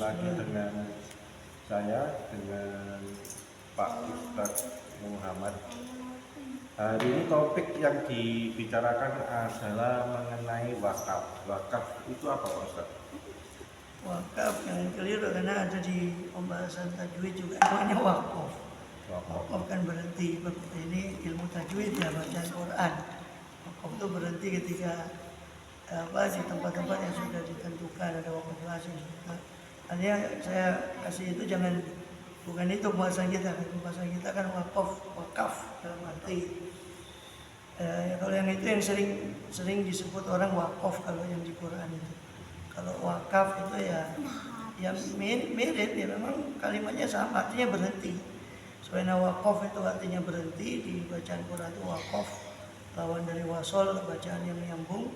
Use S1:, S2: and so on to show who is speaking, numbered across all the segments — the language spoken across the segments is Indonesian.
S1: lagi dengan saya, dengan Pak Ustadz Muhammad. Hari ini topik yang dibicarakan adalah mengenai wakaf. Wakaf itu apa, Pak Ustadz?
S2: Wakaf yang keliru karena ada di pembahasan tajwid juga namanya wakaf. Wakaf kan berhenti, seperti ini ilmu tajwid ya, bacaan Quran. Wakaf itu berhenti ketika di tempat-tempat yang sudah ditentukan, ada wakaf lazim. Artinya saya kasih itu jangan, bukan itu pembahasan kita. Pembahasan kita kan wakaf dalam arti kalau yang itu yang sering disebut orang wakaf kalau yang di Quran itu. Kalau wakaf itu ya mirip ya, memang kalimatnya sama, artinya berhenti. Soalnya wakaf itu artinya berhenti, di bacaan Quran itu wakaf lawan dari wasol, bacaan yang menyambung.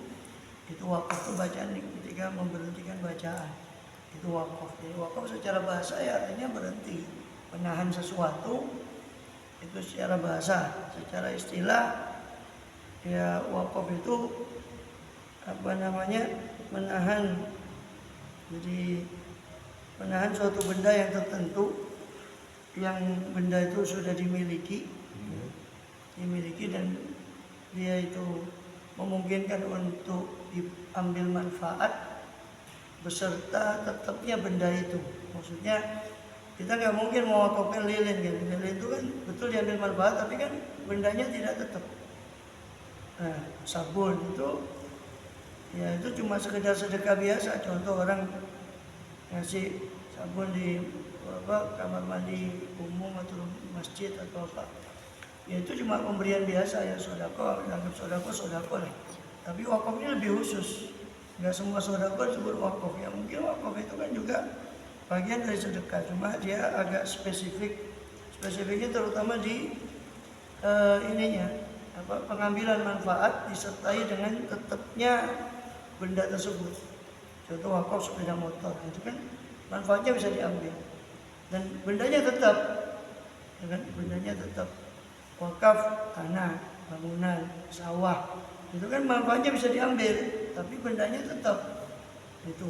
S2: Itu wakaf itu bacaan ketika memberhentikan bacaan, itu wakaf. Jadi wakaf secara bahasa ya artinya berhenti, menahan sesuatu, itu secara bahasa. Secara istilah ya wakaf itu menahan, jadi menahan suatu benda yang tertentu, yang benda itu sudah dimiliki dan dia itu memungkinkan untuk diambil manfaat beserta tetapnya benda itu. Maksudnya kita nggak mungkin mau wakafkan lilin gitu. Lilin itu kan betul diambil manfaat tapi kan bendanya tidak tetap. Nah, sabun itu ya itu cuma sekedar sedekah biasa. Contoh orang ngasih sabun di kamar mandi umum atau masjid atau apa, ya itu cuma pemberian biasa ya, sodako, anggap sodako lah. Tapi wakaf ini lebih khusus, nggak semua sodako disebut wakaf. Ya mungkin wakaf itu kan juga bagian dari sedekah, cuma dia agak spesifiknya terutama di pengambilan manfaat disertai dengan tetapnya benda tersebut. Contoh wakaf sepeda motor, itu kan manfaatnya bisa diambil dan bendanya tetap, ya kan? Bendanya tetap. Wakaf tanah, bangunan, sawah, itu kan manfaatnya bisa diambil, tapi bendanya tetap itu.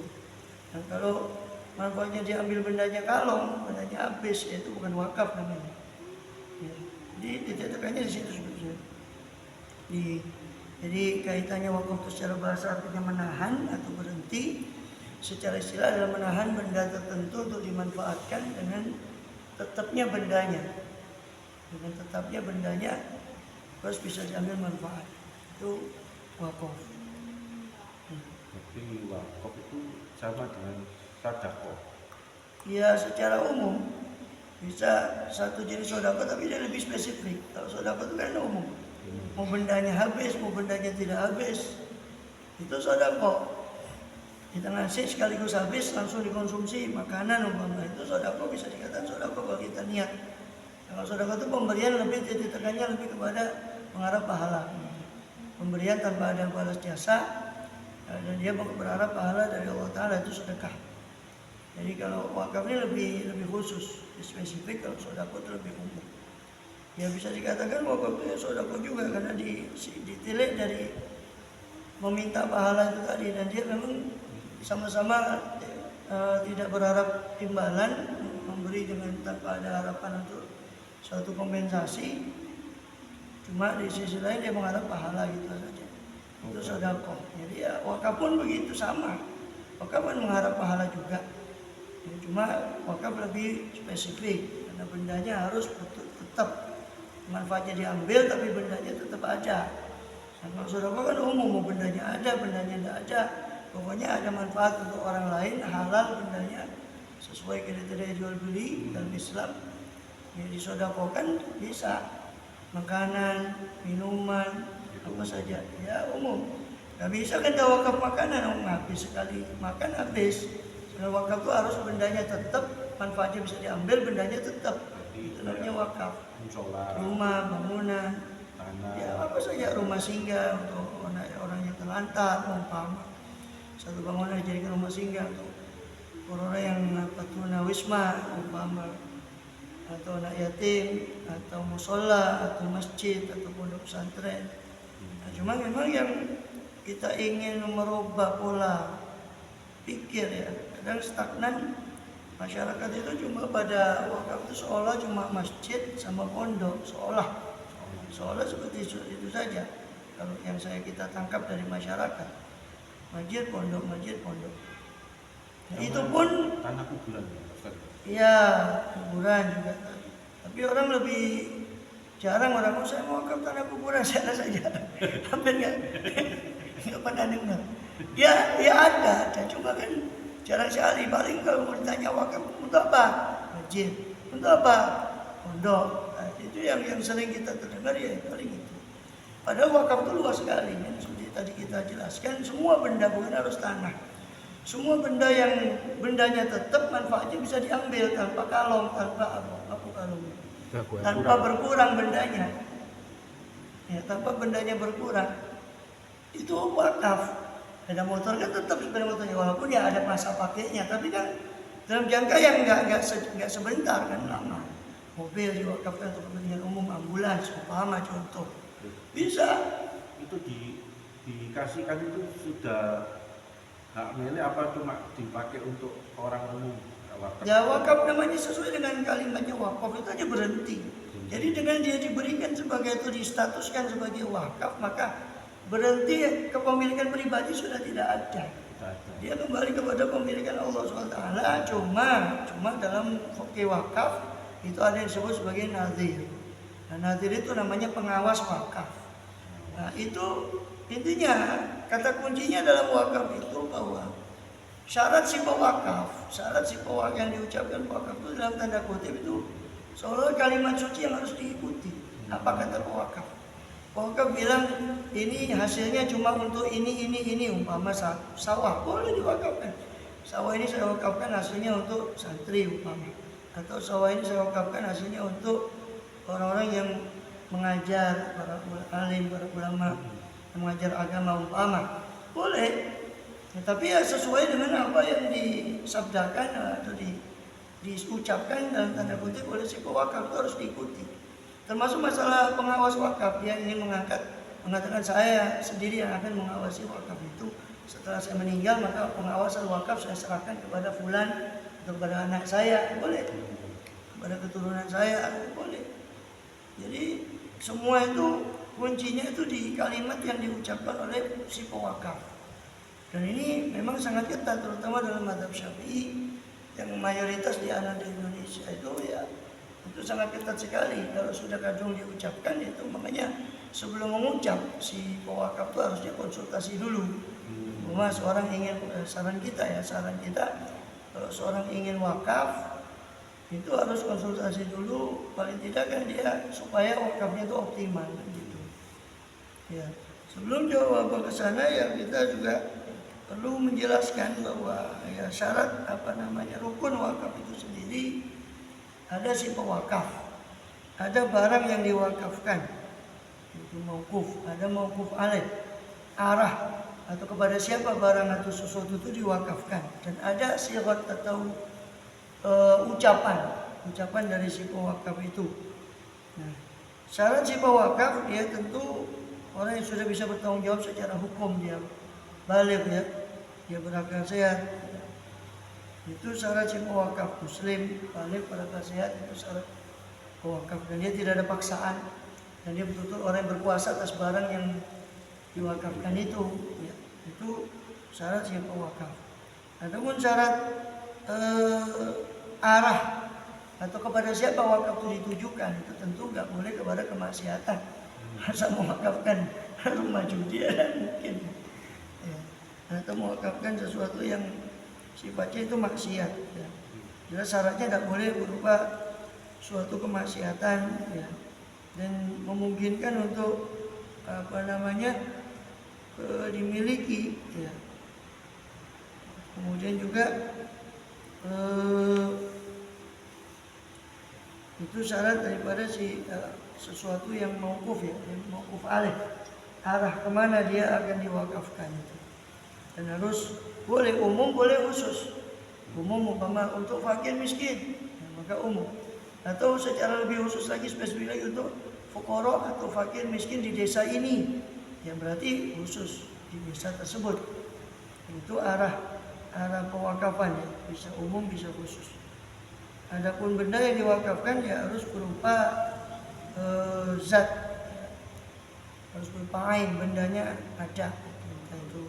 S2: Dan kalau manfaatnya diambil bendanya kalong, bendanya habis, itu bukan wakaf namanya. Ya. Jadi titik tekannya di situ sebetulnya. Jadi kaitannya wakaf itu secara bahasa artinya menahan atau berhenti. Secara istilah adalah menahan benda tertentu untuk dimanfaatkan dengan tetapnya bendanya. Dengan tetapnya bendanya terus bisa diambil manfaat. Itu wakaf.
S1: Jadi wakaf itu sama dengan sedekah.
S2: Ya secara umum bisa satu jenis sedekah tapi dia lebih spesifik. Kalau sedekah itu kan umum. Mau bendanya habis, mau bendanya tidak habis, itu sedekah. Kita ngasih sekaligus habis langsung dikonsumsi, makanan umpama, itu sedekah, bisa dikatakan sedekah kalau kita niat. Kalau sedekah itu pemberian lebih titik tekannya lebih kepada mengharap pahala. Pemberian tanpa ada balas jasa dan dia berharap pahala dari Allah Ta'ala, itu sedekah. Jadi kalau wakaf ini lebih khusus, spesifik. Kalau sedekah itu lebih umum. Ya bisa dikatakan wakaf itu ya sedekah juga karena ditilik dari meminta pahala itu tadi, dan dia memang sama-sama tidak berharap imbalan, memberi dengan tanpa ada harapan untuk suatu kompensasi. Cuma di sisi lain dia mengharap pahala gitu saja. Itu sedekah. Jadi ya wakaf pun begitu, sama. Wakaf kan mengharap pahala juga. Ya, cuma wakaf lebih spesifik karena bendanya harus tetap, manfaatnya diambil tapi bendanya tetap ada. Dan kalau sedekah kan umum, bendanya ada, bendanya tidak ada, pokoknya ada manfaat untuk orang lain, halal bendanya, sesuai kriteria jual beli dalam Islam. Ya disedekahkan bisa, makanan, minuman, apa saja, ya umum. Gak bisa kan wakaf makanan, habis sekali makan habis. Kalau wakaf itu harus bendanya tetap, manfaatnya bisa diambil, bendanya tetap. Itu namanya wakaf. Rumah, bangunan, tanah, ya apa saja, rumah singgah untuk orang yang terlantar, umpama satu bangunan dijadikan rumah singgah untuk orang yang tunawisma umpama, atau anak yatim, atau musola, atau masjid, atau pondok pesantren. Nah, cuma memang yang kita ingin merubah pola pikir ya, kadang stagnan Masyarakat itu cuma pada wakaf itu seolah cuma masjid sama pondok, seolah seperti itu saja. Kalau yang kita tangkap dari masyarakat, masjid pondok. Nah, itu pun
S1: tanah kuburan, Ustaz.
S2: ya kuburan juga. Tapi orang lebih jarang orang saya mau wakaf tanah kuburan, saya saja hampir nggak pernah dengar. Ya ada, cuma kan jarang sekali. Paling kalau mau ditanya wakaf untuk apa? Masjid. Untuk apa? Pondok. Nah, itu yang sering kita terdengar ya paling itu. Padahal wakaf itu luas sekali. Ya. Seperti tadi kita jelaskan, semua benda bukan harus tanah. Semua benda yang bendanya tetap manfaatnya bisa diambil tanpa kalong, tanpa kalong. Tanpa berkurang bendanya. Ya, tanpa bendanya berkurang. Itu wakaf. Ada motor kan tetap sepeda motornya, walaupun ya ada masa pakainya, tapi kan dalam jangka yang nggak sebentar kan, lama. Mobil diwakafkan untuk kepentingan umum, ambulans, umpama contoh, bisa.
S1: Itu dikasihkan itu sudah hak milik apa cuma dipakai untuk orang umum? Wakaf.
S2: Ya wakaf namanya sesuai dengan kalimatnya wakaf itu aja berhenti. Jadi dengan dia diberikan sebagai itu distatuskan sebagai wakaf, maka berhenti kepemilikan pribadi sudah tidak ada. Dia kembali kepada pemilikan Allah SWT. Cuma dalam fikih wakaf itu ada yang disebut sebagai nazir. Nah, nazir itu namanya pengawas wakaf. Nah, itu intinya kata kuncinya dalam wakaf itu bahwa syarat sifat wakaf yang diucapkan wakaf itu dalam tanda kutip itu seolah kalimat suci yang harus diikuti. Apa kata wakaf? Wakaf bilang ini hasilnya cuma untuk ini, umpama sawah boleh diwakafkan. Sawah ini saya wakafkan hasilnya untuk santri umpama. Atau sawah ini saya wakafkan hasilnya untuk orang-orang yang mengajar, para alim, para ulama yang mengajar agama umpama. Boleh. Ya, tapi ya sesuai dengan apa yang disabdakan atau diucapkan dalam tanda kutip oleh si pewakaf itu harus diikuti. Termasuk masalah pengawas wakaf, dia ingin mengatakan saya sendiri yang akan mengawasi wakaf itu. Setelah saya meninggal maka pengawasan wakaf saya serahkan kepada fulan atau kepada anak saya, boleh. Kepada keturunan saya, boleh. Jadi semua itu kuncinya itu di kalimat yang diucapkan oleh si pewakaf. Dan ini memang sangat ketat, terutama dalam mazhab Syafi'i yang mayoritas di Indonesia itu ya itu sangat ketat sekali. Kalau sudah kadung diucapkan itu makanya sebelum mengucap si pewakaf itu harusnya konsultasi dulu. Seorang ingin saran kita kalau seorang ingin wakaf itu harus konsultasi dulu, paling tidak kan dia supaya wakafnya itu optimal gitu. Ya, sebelum jawab ke sana ya kita juga perlu menjelaskan bahwa ya syarat rukun wakaf itu sendiri ada si pewakaf, ada barang yang diwakafkan, itu mauquf, ada mauquf alaih, arah atau kepada siapa barang atau sesuatu itu diwakafkan, dan ada sirat atau ucapan dari si pewakaf itu. Nah, syarat si pewakaf dia tentu orang yang sudah bisa bertanggung jawab secara hukum, dia baligh ya, dia berakal sehat. Itu syarat si pewakaf, muslim, baligh, berakal sehat, itu syarat pewakaf. Dan dia tidak ada paksaan, dan dia betul-betul orang yang berkuasa atas barang yang diwakafkan itu ya, itu syarat si pewakaf. Adapun syarat arah atau kepada siapa wakaf itu ditujukan, itu tentu nggak boleh kepada kemaksiatan. Masa mewakafkan rumah judi mungkin ya. Atau mewakafkan sesuatu yang sifatnya itu maksiat ya. Jelas syaratnya tidak boleh berupa suatu kemaksiatan ya, dan memungkinkan untuk dimiliki ya. Kemudian juga itu syarat daripada sesuatu yang mauquf ya, yang mauquf alaih, arah kemana dia akan diwakafkan itu. Dan harus boleh umum, boleh khusus. Umum umpama untuk fakir miskin ya, maka umum. Atau secara lebih khusus lagi, spesifik lagi untuk fuqara atau fakir miskin di desa ini, yang berarti khusus di desa tersebut. Itu arah pewakafan ya, bisa umum bisa khusus. Adapun benda yang diwakafkan ya harus berupa zat, harus berupa ain, bendanya ada. Itu.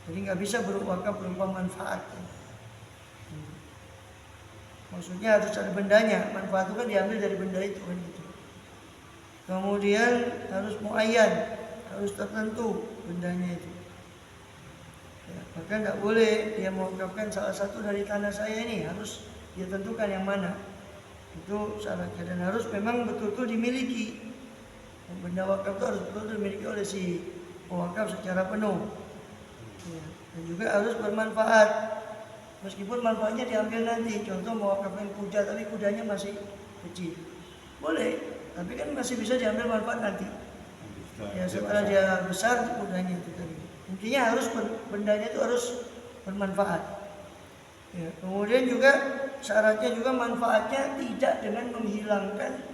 S2: Jadi nggak bisa berwakaf berupa manfaat. Maksudnya harus ada bendanya, manfaat itu kan diambil dari benda itu kan gitu. Kemudian harus muayyan, harus tertentu bendanya itu. Ya, maka nggak boleh dia mewakafkan salah satu dari tanah saya ini, harus dia tentukan yang mana. Itu syaratnya, dan harus memang betul-betul dimiliki. Benda wakaf itu harus betul-betul dimiliki oleh si pewakaf secara penuh. Ya, dan juga harus bermanfaat. Meskipun manfaatnya diambil nanti, contoh mewakafkan kuda tapi kudanya masih kecil, boleh, tapi kan masih bisa diambil manfaat nanti. Ya setelah dia besar kudanya itu tadi. Intinya harus bendanya itu harus bermanfaat. Ya, kemudian juga syaratnya juga manfaatnya tidak dengan menghilangkan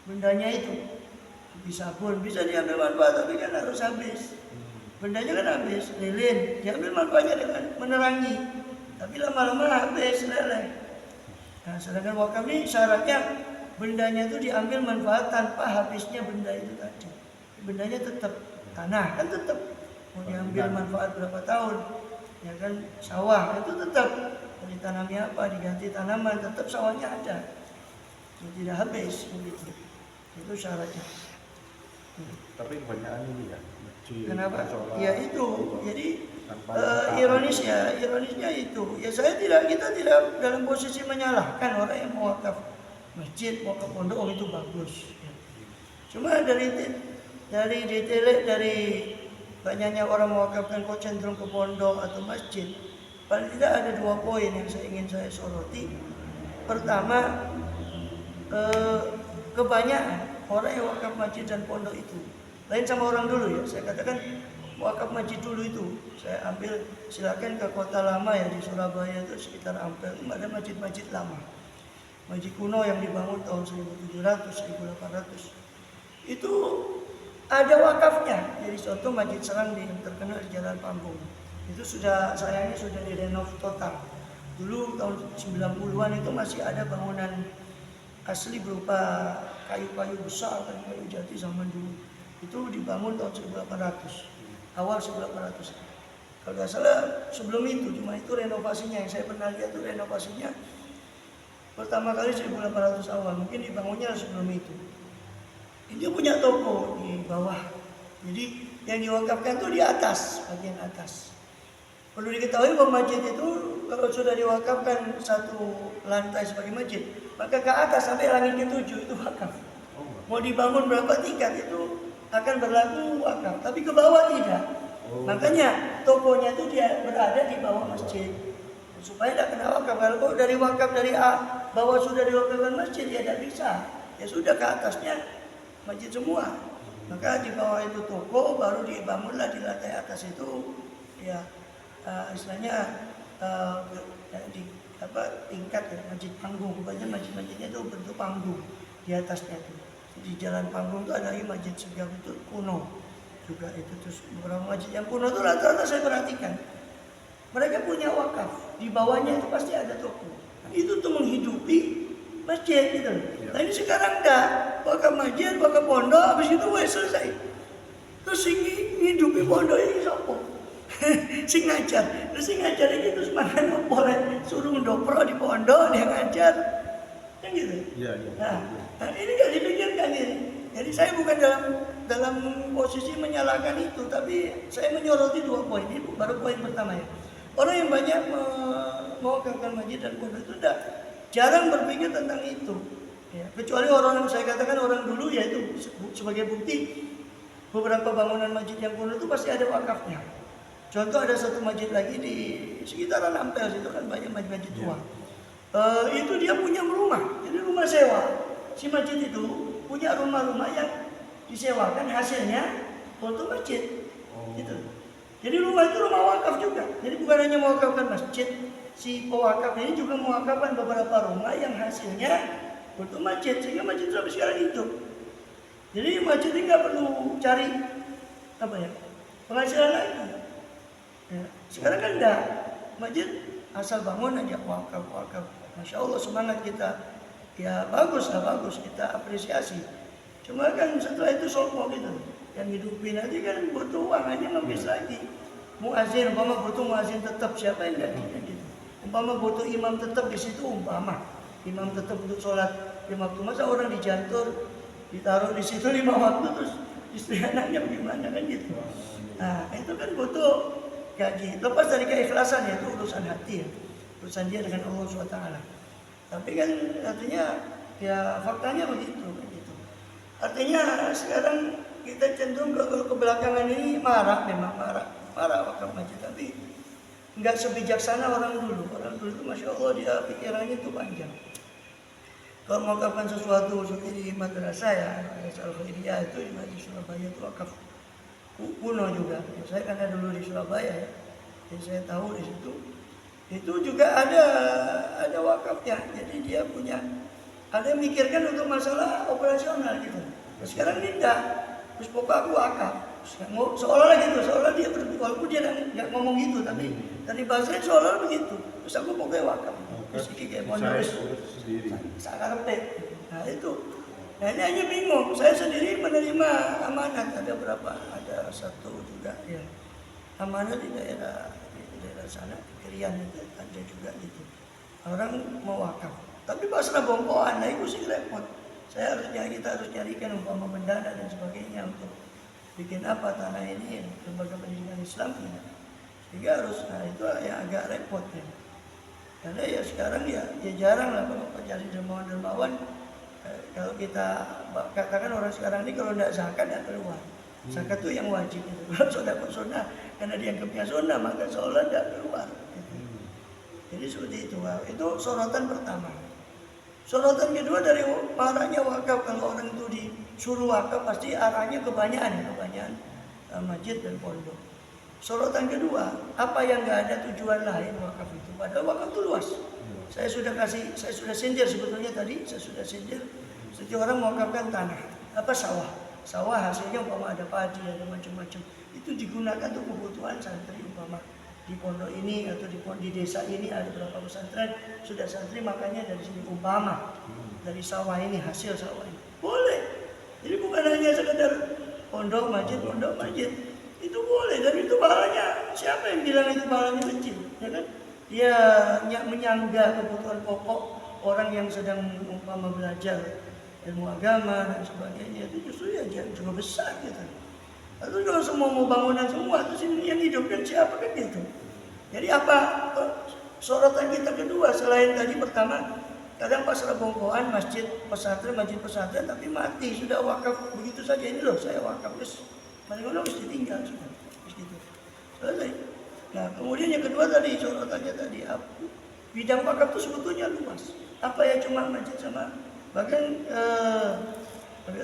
S2: bendanya itu. Bisa pun bisa diambil manfaat tapi kan harus habis. Bendanya kan habis, lilin, diambil manfaatnya dengan menerangi. Tapi lama-lama habis, leleh. Nah, sedangkan wakaf ini syaratnya bendanya itu diambil manfaat tanpa habisnya benda itu tadi. Bendanya tetap, tanah kan tetap mau diambil manfaat berapa tahun, ya kan, sawah itu tetap mau ditanami apa, diganti tanaman, tetap sawahnya ada, jadi tidak habis begitu. Itu syaratnya.
S1: Tapi kebanyakan ini ya.
S2: Kenapa? Ya itu, jadi ironisnya itu, ya kita tidak dalam posisi menyalahkan orang yang mewakaf masjid, mewakaf pondok, itu bagus. Ya. Cuma dari banyaknya orang mewakafkan kok cenderung ke pondok atau masjid, paling tidak ada 2 poin yang ingin saya soroti. Pertama, kebanyakan orang yang wakaf masjid dan pondok itu lain sama orang dulu ya. Saya katakan wakaf masjid dulu itu, saya ambil, silakan ke kota lama ya di Surabaya itu sekitar Ampel, ada masjid-masjid lama, masjid kuno yang dibangun tahun 1700, 1800 itu ada wakafnya. Jadi contoh Masjid Serang yang terkenal di Jalan Panggung itu sayangnya sudah direnov total. Dulu tahun 90-an itu masih ada bangunan asli berupa kayu-kayu besar, kayu jati zaman dulu. Itu dibangun tahun 1800, awal 1800. Kalau nggak salah sebelum itu, cuma itu renovasinya yang saya pernah lihat itu renovasinya pertama kali 1800 awal, mungkin dibangunnya sebelum itu. Dia punya toko di bawah, jadi yang diwakafkan itu di atas, bagian atas. Perlu diketahui bahwa masjid itu kalau sudah diwakafkan satu lantai sebagai masjid, maka ke atas sampai langit ke-7 itu wakaf. Mau dibangun berapa tingkat itu akan berlaku wakaf, tapi ke bawah tidak. Makanya tokonya itu dia berada di bawah masjid supaya tidak kena wakaf. Kalau dari wakaf dari bawah sudah diwakafkan masjid, ya tidak bisa. Ya sudah, ke atasnya masjid semua. Maka di bawah itu toko, baru dibangunlah di lantai atas itu ya istilahnya tingkat ya, masjid panggung. Banyak masjid-masjidnya itu bentuk panggung di atasnya itu. Di Jalan Panggung itu ada lagi masjid Segaf itu kuno juga itu. Terus beberapa masjid yang kuno itu rata-rata saya perhatikan mereka punya wakaf, di bawahnya itu pasti ada toko. Itu untuk menghidupi masjid gitu. Nah ini sekarang enggak, wakaf masjid, wakaf pondok, habis itu selesai. Terus hidupi pondok ini sopo? Sing ngajar, terus sing ngajar ini terus mana boleh suruh ndopro di pondok dia ngajar, kan gitu. Iya. Nah ini nggak dipikirkan ini. Jadi saya bukan dalam posisi menyalahkan itu, tapi saya menyoroti 2 poin. Ini baru poin pertama ya. Orang yang banyak mewakafkan masjid dan pondok itu jarang berpikir tentang itu. Ya, kecuali orang yang saya katakan orang dulu, yaitu sebagai bukti beberapa bangunan masjid yang kuno itu pasti ada wakafnya. Contoh ada satu masjid lagi di sekitaran Ampel, itu kan banyak masjid tua. Itu dia punya rumah, jadi rumah sewa. Si masjid itu punya rumah-rumah yang disewakan, hasilnya untuk masjid. Gitu. Jadi rumah itu rumah wakaf juga. Jadi bukan hanya mewakafkan masjid, si pewakaf ini juga mewakafkan beberapa rumah yang hasilnya untuk masjid, sehingga masjid sampai sekarang hidup. Jadi masjid ini nggak perlu cari penghasilan lagi. Ya, sekarang kan enggak, masjid asal bangun aja wakaf Masya Allah semangat kita, ya bagus kita apresiasi. Cuma kan setelah itu sombong gitu, yang hidupin aja kan butuh uang aja ngemis lagi. Muazin, umpama butuh muazin tetap, siapa yang gantinya gitu. Umpama butuh imam tetap di situ, umpama imam tetap untuk sholat 5 waktu, masa orang dijantur ditaruh di situ 5 waktu terus istri anaknya bagaimana kan gitu. Nah itu kan butuh gaji. Lepas dari keikhlasan ya itu urusan hati ya, urusan dia dengan Allah SWT. Tapi kan artinya ya faktanya begitu kan gitu. Artinya sekarang kita cenderung ke belakangan ini memang marah wakaf masjid, tapi nggak sebijaksana orang dulu. Orang dulu itu Masya Allah dia pikirannya itu panjang. Kalau mewakafkan sesuatu seperti di madrasah ya, Madrasah Al-Khairiyah itu di Surabaya itu wakaf kuno juga. Saya karena dulu di Surabaya ya, jadi saya tahu di situ. Itu juga ada wakafnya. Jadi dia punya, ada yang mikirkan untuk masalah operasional gitu. Nah, sekarang tidak. Terus pokok aku wakaf. Seolah-olah gitu, seolah dia walaupun dia nggak ngomong gitu, tapi dari bahasanya seolah begitu. Terus aku pokoknya wakaf. Terus kayak monolus
S1: sendiri.
S2: sakarpe. Nah itu. Nah ini hanya bingung. Saya sendiri menerima amanat. Ada berapa? Ada satu juga ya. Amanat di daerah sana, di Krian itu ada juga gitu. Orang mau wakaf. Tapi pasrah bongkoan, nah itu sih repot. Kita harus carikan umpama pendana dan sebagainya untuk bikin apa tanah ini lembaga pendidikan Islam ini. Sehingga harus, nah itu yang agak repot ya. Karena ya sekarang ya jarang lah kalau cari dermawan kalau kita katakan orang sekarang ini kalau tidak zakat tidak keluar. Zakat itu yang wajib itu. Kalau sedekah sunnah karena dianggapnya sunnah maka seolah tidak keluar. Gitu. Jadi seperti itu. Itu sorotan pertama. Sorotan kedua dari arahnya wakaf, kalau orang itu disuruh wakaf pasti arahnya kebanyakan masjid dan pondok. Sorotan kedua, apa yang nggak ada tujuan lain wakaf itu? Padahal wakaf itu luas. Saya sudah sindir sebetulnya tadi, setiap orang mewakafkan tanah, sawah hasilnya umpama ada padi, ada macam-macam, itu digunakan untuk kebutuhan santri umpama. Di pondok ini atau di desa ini ada berapa pesantren sudah santri makanya dari sini umpama dari sawah ini, hasil sawah ini boleh. Jadi bukan hanya sekedar pondok masjid itu boleh, dan itu pahalanya siapa yang bilang itu pahalanya kecil ya kan? Dia menyangga kebutuhan pokok orang yang sedang umpama belajar ilmu agama dan sebagainya, itu justru ya juga besar gitu. Atau kalau semua mau bangunan semua, terus yang hidupkan siapa kan gitu. Jadi apa sorotan kita kedua selain tadi pertama, kadang pasrah bongkoan masjid pesantren tapi mati sudah wakaf begitu saja. Ini loh saya wakaf terus mana harus ditinggal sudah gitu. Selesai. Nah kemudian yang kedua tadi sorotannya tadi bidang wakaf itu sebetulnya luas. Apa ya cuma masjid sama bahkan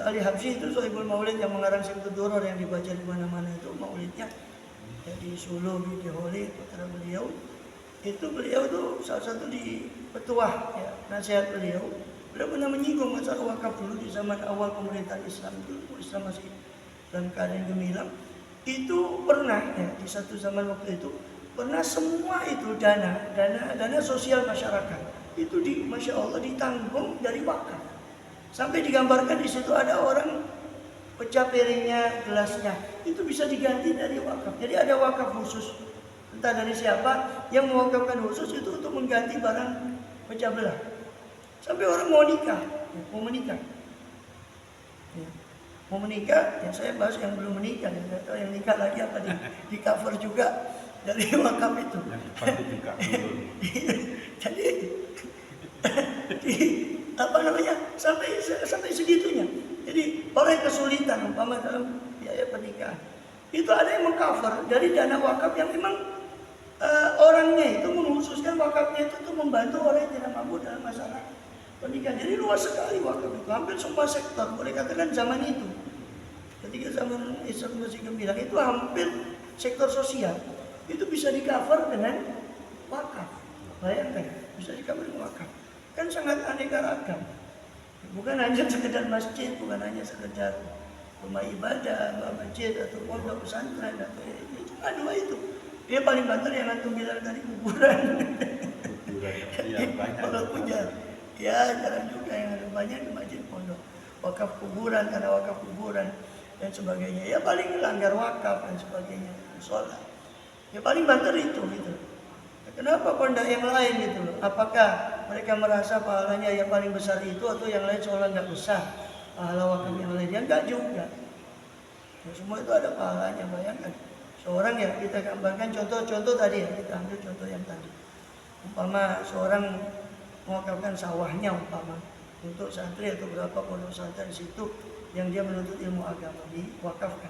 S2: Ali Habsyi itu Sohibul Maulid yang mengarang Simtud Duror yang dibaca di mana-mana itu maulidnya. Jadi Solo, di Holi, putra beliau itu salah satu di petuah ya, nasihat beliau pernah menyinggung masalah wakaf dulu di zaman awal pemerintahan Islam itu, Islam masih dalam keadaan gemilang. Itu pernah ya, di satu zaman waktu itu pernah semua itu dana sosial masyarakat itu Masya Allah ditanggung dari wakaf. Sampai digambarkan di situ ada orang pecah piringnya, gelasnya, itu bisa diganti dari wakaf. Jadi ada wakaf khusus, entah dari siapa yang mewakafkan khusus itu untuk mengganti barang pecah belah. Sampai orang mau menikah, ya saya bahas yang belum menikah, ya tahu yang nikah lagi apa di cover juga dari wakaf itu. Jadi sampai segitunya. Jadi orang yang kesulitan umpama dalam biaya pernikahan itu ada yang mengcover dari dana wakaf yang memang orangnya itu mengkhususkan wakafnya itu untuk membantu orang yang tidak mampu dalam masalah pernikahan. Jadi luas sekali wakaf itu, hampir semua sektor boleh katakan zaman itu. Ketika zaman Islam masih gemilang itu hampir sektor sosial itu bisa di-cover dengan wakaf. Bayangkan bisa di-cover dengan wakaf. Kan sangat aneka ragam. Bukan hanya sekedar masjid, bukan hanya sekedar rumah ibadah, masjid atau pondok pesantren atau itu cuma dua itu. Dia paling banter yang antum bilang tadi kuburan.
S1: juga ya banyak.
S2: Kalau punya, ya jarang juga yang ada banyak di masjid pondok. Wakaf kuburan karena wakaf kuburan dan sebagainya. Ya paling langgar wakaf dan sebagainya. Sholat. Ya paling banter itu gitu. Kenapa pondok yang lain gitu loh? Apakah mereka merasa pahalanya yang paling besar itu atau yang lain seolah nggak besar? Pahala wakaf yang lain ya enggak juga. Ya, semua itu ada pahalanya, bayangkan. Seorang yang kita gambarkan contoh-contoh tadi ya, kita ambil contoh yang tadi. Umpama seorang mewakafkan sawahnya umpama untuk santri atau berapa pondok pesantren di situ yang dia menuntut ilmu agama diwakafkan.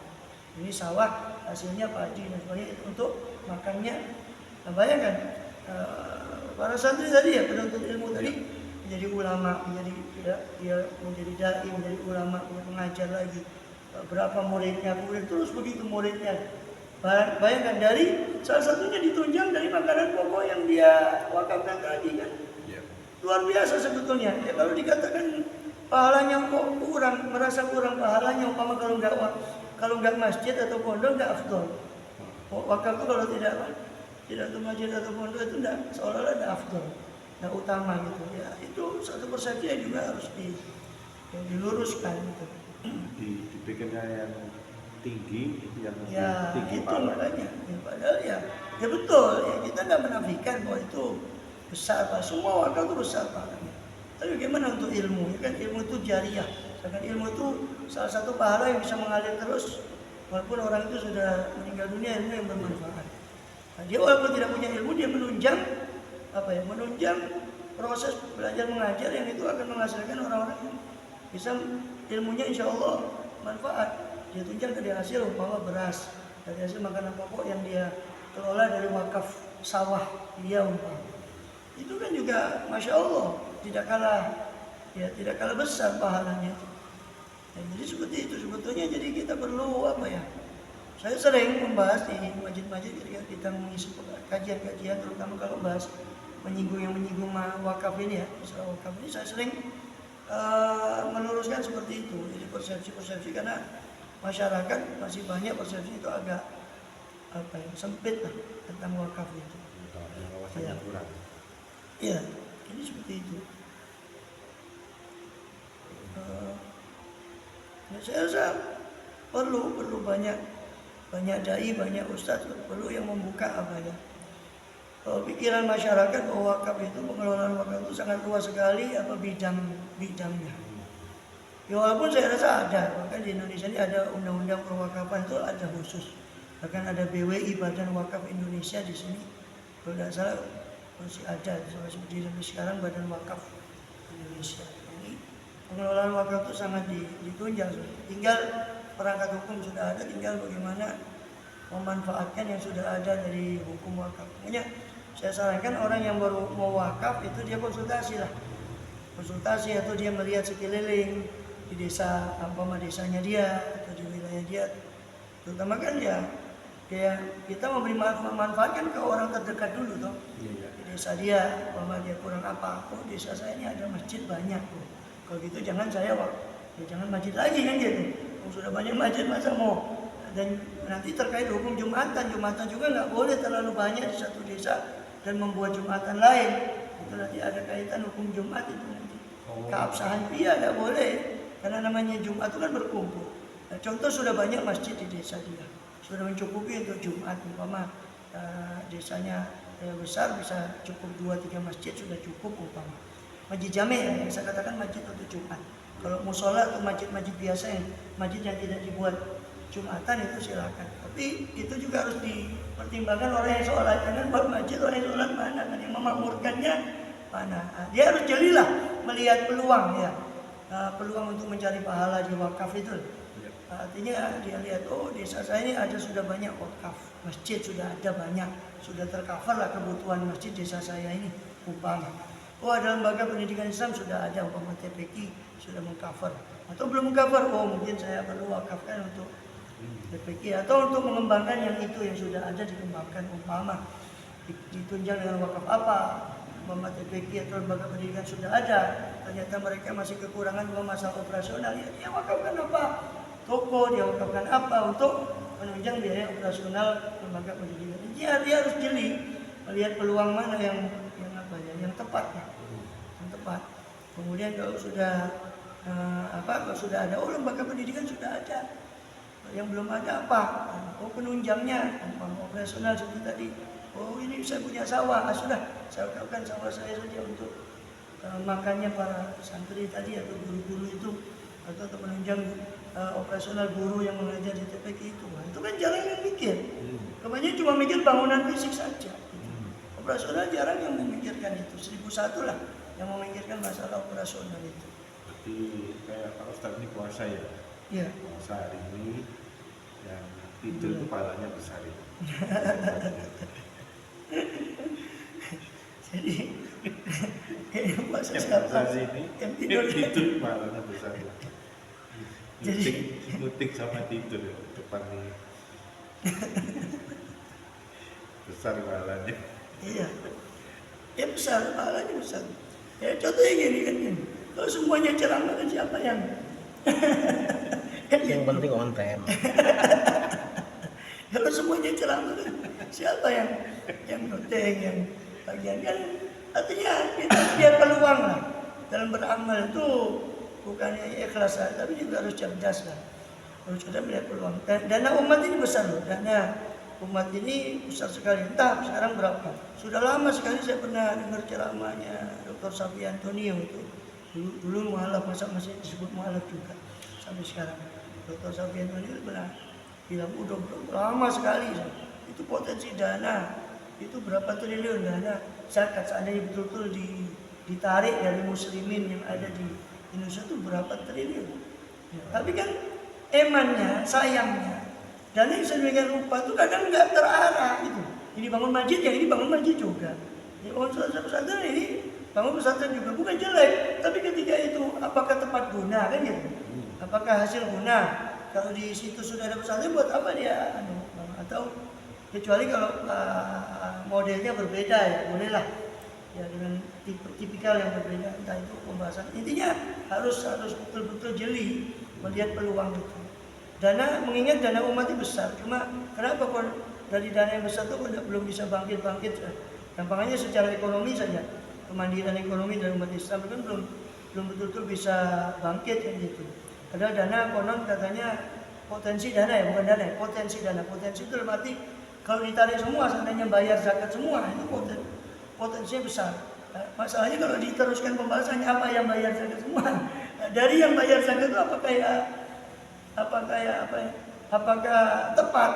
S2: Ini sawah hasilnya padi dan sebagainya untuk makannya. Nah, bayangkan para santri tadi ya penuntut ilmu tadi menjadi ulama, dia menjadi dai, menjadi ulama, mengajar lagi. Berapa muridnya, kemudian terus begitu muridnya. Bayangkan dari salah satunya ditunjang dari makanan pokok yang dia wakafkan tadi kan. Luar biasa sebetulnya. Ya kalau dikatakan pahalanya kok kurang, merasa kurang pahalanya umpama kalau nggak masjid atau pondok nggak afdol. Wakaf itu kalau tidak ke masjid atau pondok itu enggak seolah-olah ada afdol, enggak utama gitu. Ya itu satu persepsi yang juga harus diluruskan gitu.
S1: Dibikinnya yang tinggi itu yang
S2: Ya
S1: tinggi
S2: itu
S1: pahala.
S2: makanya. Ya, padahal ya betul ya kita nggak menafikan bahwa itu besar pak. Semua wakaf itu besar pahalanya. Tapi bagaimana untuk ilmu? Ya kan ilmu itu jariah. Sedangkan ilmu itu salah satu pahala yang bisa mengalir terus walaupun orang itu sudah meninggal dunia, ilmu yang bermanfaat. Nah, dia walaupun tidak punya ilmu dia menunjang proses belajar mengajar yang itu akan menghasilkan orang-orang yang bisa ilmunya insya Allah manfaat. Dia tunjang dari hasil umpama beras, dari hasil makanan pokok yang dia kelola dari wakaf sawah dia umpama. Itu kan juga masya Allah tidak kalah besar pahalanya. Nah, jadi seperti itu sebetulnya. Jadi kita perlu saya sering membahas di masjid-masjid ketika kita mengisi kajian-kajian, terutama kalau bahas menyinggung wakaf ini ya, masalah wakaf ini saya sering meluruskan seperti itu. Jadi persepsi karena masyarakat masih banyak persepsi itu agak sempit lah tentang wakaf itu.
S1: Wawasannya kurang.
S2: Iya, ini seperti itu. Saya rasa perlu banyak dai, banyak ustadz, perlu yang membuka pikiran masyarakat bahwa wakaf itu, pengelolaan wakaf itu sangat luas sekali bidangnya. Ya walaupun saya rasa ada, bahkan di Indonesia ini ada undang-undang perwakafan itu ada khusus. Bahkan ada BWI, Badan Wakaf Indonesia di sini. Kalau tidak salah masih ada seperti sekarang Badan Wakaf Indonesia. Ini pengelolaan wakaf itu sangat ditunjang. Tinggal perangkat hukum sudah ada, tinggal bagaimana memanfaatkan yang sudah ada dari hukum wakaf. Makanya saya sarankan orang yang baru mau wakaf itu dia konsultasi atau dia melihat sekeliling di desa, desanya dia atau di wilayah dia, terutama kan ya kayak kita memberi manfaat kan ke orang terdekat dulu toh. Di desa dia, dia kurang apa, desa saya ini ada masjid banyak tuh. Kalau gitu jangan jangan masjid lagi kan gitu. Sudah banyak masjid masa mau. Dan nanti terkait hukum Jumatan juga nggak boleh terlalu banyak di satu desa dan membuat Jumatan lain. Itu nanti ada kaitan hukum Jumat itu nanti. Keabsahan dia nggak boleh karena namanya Jumat itu kan berkumpul. Nah, contoh sudah banyak masjid di desa dia, sudah mencukupi untuk Jumat. Umpama desanya besar bisa cukup 2-3 masjid sudah cukup umpama. Masjid jami yang saya katakan masjid untuk Jumat. Kalau musola atau masjid-masjid biasa masjid yang tidak dibuat Jumatan itu silakan. Tapi itu juga harus dipertimbangkan orang yang sholat. Karena buat masjid orang yang sholat mana kan yang memakmurkannya mana. Dia harus jelilah melihat peluang ya. Peluang untuk mencari pahala di wakaf itu. Artinya dia lihat desa saya ini sudah banyak wakaf. Masjid sudah ada banyak. Sudah tercover lah kebutuhan masjid desa saya ini umpama. Ada lembaga pendidikan Islam sudah ada, umpama TPQ sudah mengcover atau belum mengcover, mungkin saya perlu wakafkan untuk TPQ atau untuk mengembangkan yang itu yang sudah ada dikembangkan, umpama ditunjang dengan wakaf apa, umpama TPQ atau lembaga pendidikan sudah ada, ternyata mereka masih kekurangan masalah operasional, ya dia wakafkan apa, toko dia wakafkan apa untuk menunjang biaya operasional lembaga pendidikan. Dia harus jeli melihat peluang mana yang yang tepat ya, yang tepat. Kemudian kalau sudah kalau sudah ada, lembaga pendidikan sudah ada. Yang belum ada apa? Penunjangnya, operasional seperti tadi. Ini saya punya sawah, sudah saya lakukan sawah saya saja untuk makannya para santri tadi atau guru-guru itu, atau penunjang operasional guru yang mengajar di TPQ itu. Itu kan jarang yang mikir. Kebanyakan cuma mikir bangunan fisik saja. Operasional jarang yang memikirkan itu. 1001 lah yang memikirkan masalah operasional itu.
S1: Berarti kayak Pak Ustadz ini puasa ya?
S2: Iya.
S1: Puasa hari ini yang tidur itu pahalanya besar ya.
S2: Jadi puasa siapa? Yang tidur
S1: pahalanya besar ya. Ngutik sama tidur ya, depan nih. Besar pahalanya.
S2: Iya. Ya besar, pahalanya besar. Ya contohnya gini kan. Kalau semuanya ceramah kan siapa yang
S3: yang penting konten.
S2: Kalau semuanya ceramah kan siapa yang noteng, yang bagian kan, artinya kita lihat peluang lah dalam beramal itu, bukannya ikhlas lah, tapi juga harus cerdas lah, harus cerdas melihat peluang. Dana umat ini besar loh, dana umat ini besar sekali. Entah sekarang berapa, sudah lama sekali saya pernah dengar ceramahnya Dr. Safi Antonio itu. Dulu mualaf, masih disebut mualaf juga sampai sekarang. Dr. Safi Antonio itu pernah bilang udah lama sekali itu potensi dana itu berapa triliun dana zakat seandainya betul-betul ditarik dari muslimin yang ada di Indonesia itu berapa triliun. Tapi kan emannya, sayangnya dana yang sedemikian rupa itu kadang nggak terarah gitu. Ini bangun masjid, yang ini bangun masjid juga. Ini bangun pesantren, ini bangun pesantren juga, bukan jelek. Tapi ketika itu apakah tepat guna kan gitu? Apakah hasil guna? Kalau di situ sudah ada pesantren, buat apa dia? Atau kecuali kalau modelnya berbeda ya, bolehlah ya dengan tipikal yang berbeda, entah itu pembahasan. Intinya harus betul-betul jeli melihat peluang itu. Mengingat dana umat itu besar, cuma kenapa kok dari dana yang besar itu belum bisa bangkit? Gampangnya secara ekonomi saja, kemandirian ekonomi dari umat Islam kan belum betul-betul bisa bangkit kan gitu. Padahal dana konon katanya potensi dana ya, bukan dana ya, potensi dana. Potensi itu berarti kalau ditarik semua, seandainya bayar zakat semua, itu potensinya besar. Masalahnya kalau diteruskan pembahasannya, apa yang bayar zakat semua? Dari yang bayar zakat itu apakah tepat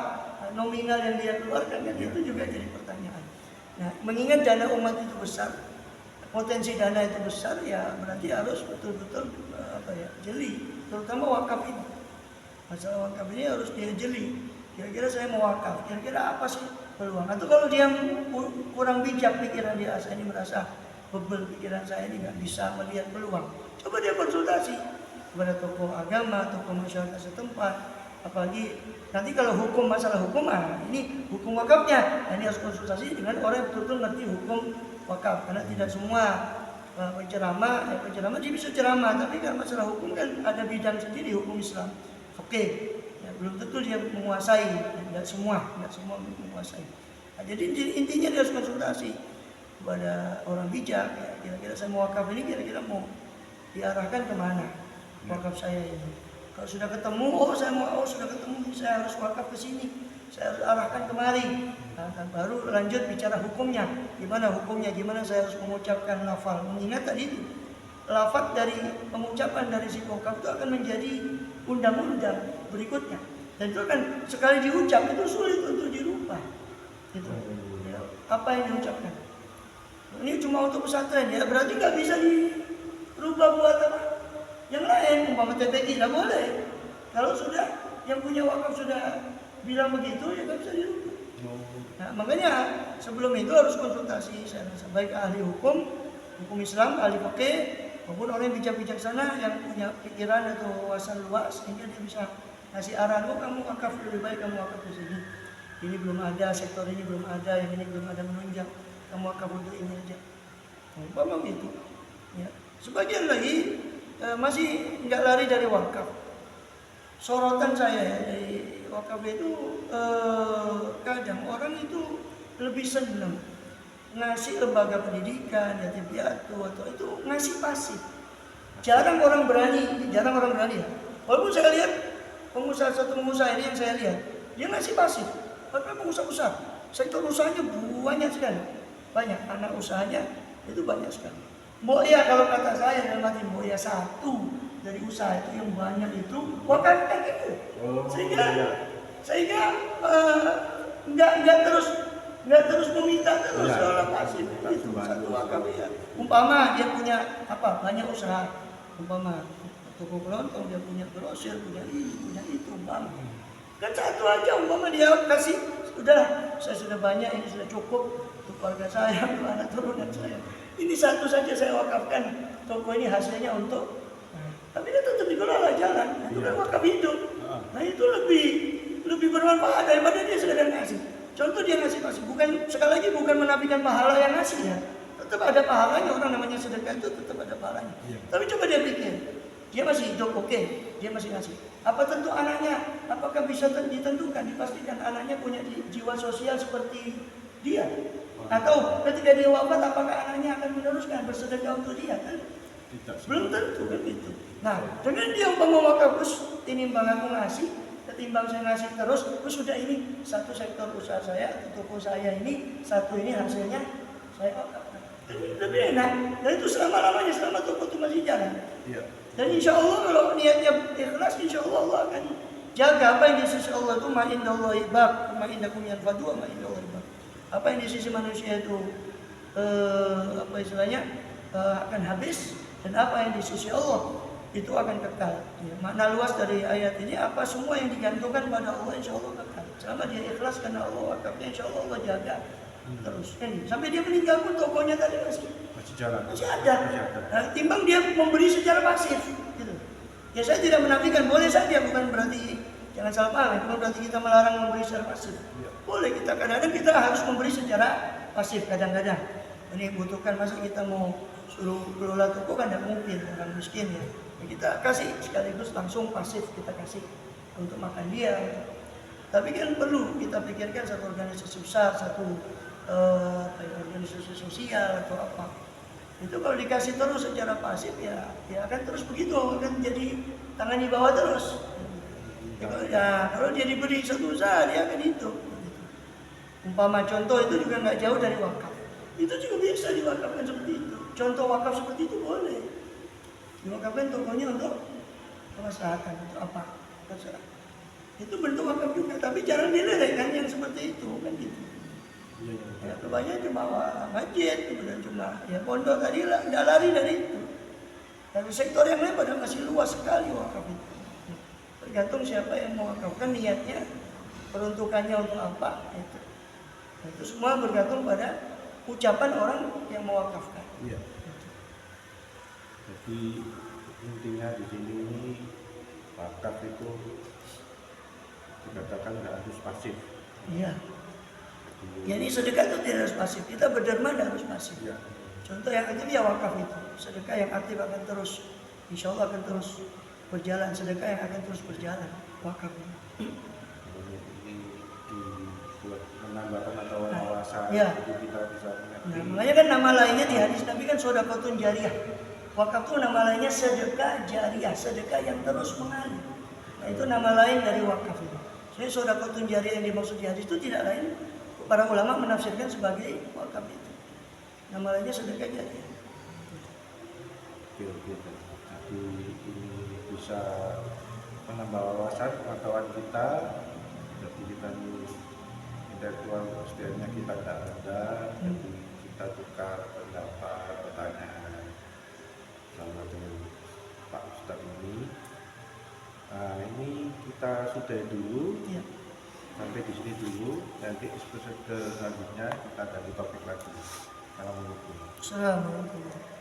S2: nominal yang dia keluarkan, kan itu juga jadi pertanyaan. Nah, mengingat dana umat itu besar, potensi dana itu besar, ya berarti harus betul-betul jeli. Terutama wakaf ini, masalah wakaf ini harus dia jeli. Kira-kira saya mau wakaf, kira-kira apa sih peluang? Atau kalau dia kurang bijak pikiran dia, saya ini merasa bebel pikiran saya ini nggak bisa melihat peluang, coba dia konsultasi kepada tokoh agama, tokoh masyarakat setempat. Apalagi nanti kalau masalah hukum, ini hukum wakafnya, ini harus konsultasi dengan orang yang betul-betul ngerti hukum wakaf, karena tidak semua penceramah dia bisa ceramah, tapi kan masalah hukum kan ada bidang sendiri, hukum Islam, ya, belum tentu dia menguasai, tidak semua menguasai. Nah, jadi intinya dia harus konsultasi kepada orang bijak, ya, kira-kira saya mau wakaf ini, kira-kira mau diarahkan kemana wakaf saya ini. Kalau sudah ketemu, sudah ketemu, saya harus wakaf ke sini, saya harus arahkan kemari. Nah, baru lanjut bicara hukumnya, gimana saya harus mengucapkan lafal. Mengingat tadi itu, lafaz dari pengucapan dari si wakaf itu akan menjadi undang-undang berikutnya. Dan itu kan sekali diucap itu sulit untuk dirubah. Gitu. Ya, apa yang diucapkan? Ini cuma untuk pesantren ya, berarti nggak bisa dirubah buat apa? Yang lain, umpama TPQ nggak boleh. Kalau sudah yang punya wakaf sudah bilang begitu, ya nggak bisa dirubah. Nah, makanya sebelum itu harus konsultasi, saya rasa baik ahli hukum Islam, ahli fikih, maupun orang yang bijaksana yang punya pikiran atau wawasan luas, sehingga dia bisa kasih arahan, kamu wakaf lebih baik, kamu wakaf di sini. Ini belum ada, sektor ini belum ada, yang ini belum ada menunjang, kamu wakaf untuk ini aja. Memang gitu. Ya. Sebagian lagi masih nggak lari dari wakaf. Sorotan saya ya, dari wakaf itu kadang orang itu lebih senang ngasih lembaga pendidikan, yatim piatu atau itu ngasih pasif. Jarang orang berani ya. Walaupun saya lihat satu pengusaha ini yang saya lihat, dia ngasih pasif. Padahal pengusaha besar, sektor usahanya banyak sekali, banyak anak usahanya itu banyak sekali. Mau ya kalau kata saya dalam arti mau ya satu dari usaha itu yang banyak itu wakafkan itu, sehingga nggak terus meminta terus orang pasif itu satu wakaf ya. Umpama dia punya banyak usaha, umpama toko kelontong dia punya grosir, punya itu umpama. Kan satu aja umpama dia kasih, sudah saya sudah banyak, ini sudah cukup untuk keluarga saya, untuk anak turunan saya. Ini satu saja saya wakafkan, toko ini hasilnya untuk, tapi dia tetap dikelola jalan, itu kan wakaf hidup. Nah itu lebih bermanfaat daripada dia sekedar ngasih. Contoh dia ngasih pasif, sekali lagi bukan menafikan pahala yang ngasih ya. Tetap ada pahalanya, orang namanya sedekah itu tetap ada pahalanya. Tapi coba dia pikir, dia masih hidup, oke, dia masih ngasih. Apa tentu anaknya, apakah bisa ditentukan, dipastikan anaknya punya jiwa sosial seperti dia? Atau ketika dia wafat, apakah anaknya akan meneruskan bersedekah untuk dia? Kan? Belum tentu kan itu. Nah, dengan dia mau wakaf, tinimbang aku ngasih, ketimbang saya ngasih terus sudah ini satu sektor usaha saya, toko saya ini, satu ini hasilnya saya wakafkan. Lebih enak. Dan itu selama-lamanya, selama toko itu masih jalan. Dan insya Allah kalau niatnya ikhlas, insya Allah akan jaga apa yang di sisi Allah itu ma'indallahi baq, ma'indakum yanfadu wa ma'indallahi baq. Apa yang di sisi manusia itu akan habis, dan apa yang di sisi Allah itu akan kekal. Ya, makna luas dari ayat ini, apa semua yang digantungkan pada Allah insya Allah kekal. Selama dia ikhlas karena Allah wakafnya, insya Allah jaga terus. Ini sampai dia meninggal pun tokonya tadi masih jalan, masih ada. Nah, timbang dia memberi secara pasif. Gitu. Ya saya tidak menafikan, boleh saja, bukan berarti jangan salah paham, bukan berarti kita melarang memberi secara pasif. Boleh kita kadang-kadang kita harus memberi secara pasif kadang-kadang. Ini butuhkan, masa kita mau suruh kelola toko kan tidak mungkin, orang miskin ya. Kita kasih sekaligus langsung pasif kita kasih untuk makan dia. Tapi kan perlu kita pikirkan satu organisasi besar, satu organisasi sosial atau apa. Itu kalau dikasih terus secara pasif ya akan terus begitu, akan jadi tangan di bawah terus. Kalau dia diberi satu usaha dia akan hidup. Umpama contoh itu juga nggak jauh dari wakaf. Itu juga bisa diwakafkan seperti itu. Contoh wakaf seperti itu boleh. Diwakafkan tokonya untuk kemaslahatan, untuk apa? Terserah. Itu bentuk wakaf juga, tapi jangan dilelehkan yang seperti itu kan gitu. Ya, kebanyakan cuma masjid, kemudian cuma ya pondok tadi lah, tidak lari dari itu. Tapi sektor yang lain pada masih luas sekali wakaf itu. Tergantung siapa yang mau wakafkan, niatnya, peruntukannya untuk apa itu. Nah, itu semua bergantung pada ucapan orang yang mewakafkan.
S1: Iya. Jadi intinya di sini wakaf itu dikatakan nggak harus pasif.
S2: Iya. Jadi sedekah itu tidak harus pasif. Kita berderma tidak harus pasif.
S1: Ya.
S2: Contoh yang aktif ya wakaf itu. Sedekah yang aktif akan terus, insya Allah akan terus berjalan. Sedekah yang akan terus berjalan. Wakaf itu.
S1: Dibuat menambah pengetahuan wawasan.
S2: Ya.
S1: Jadi kita bisa mengerti.
S2: Nah, makanya kan nama lainnya di hadis Nabi kan sedekahun jariyah. Wakaf itu nama lainnya sedekah jariyah, sedekah yang terus mengalir. Nah, itu nama lain dari wakaf itu. Jadi sedekahun jariyah yang dimaksud di hadis itu tidak lain, para ulama menafsirkan sebagai wakaf itu. Nama lainnya sedekah jariyah.
S1: Oke. Jadi ini bisa menambah wawasan pengetahuan kita. Jadi kita intelektual istilahnya kita tidak ada. Jadi kita tukar pendapat, pertanyaan sama dengan Pak Ustadz ini. Nah, ini kita sudahi dulu.
S2: Ya.
S1: Sampai di sini dulu. Nanti episode selanjutnya kita ganti topik lagi. Assalamualaikum.
S2: Assalamualaikum.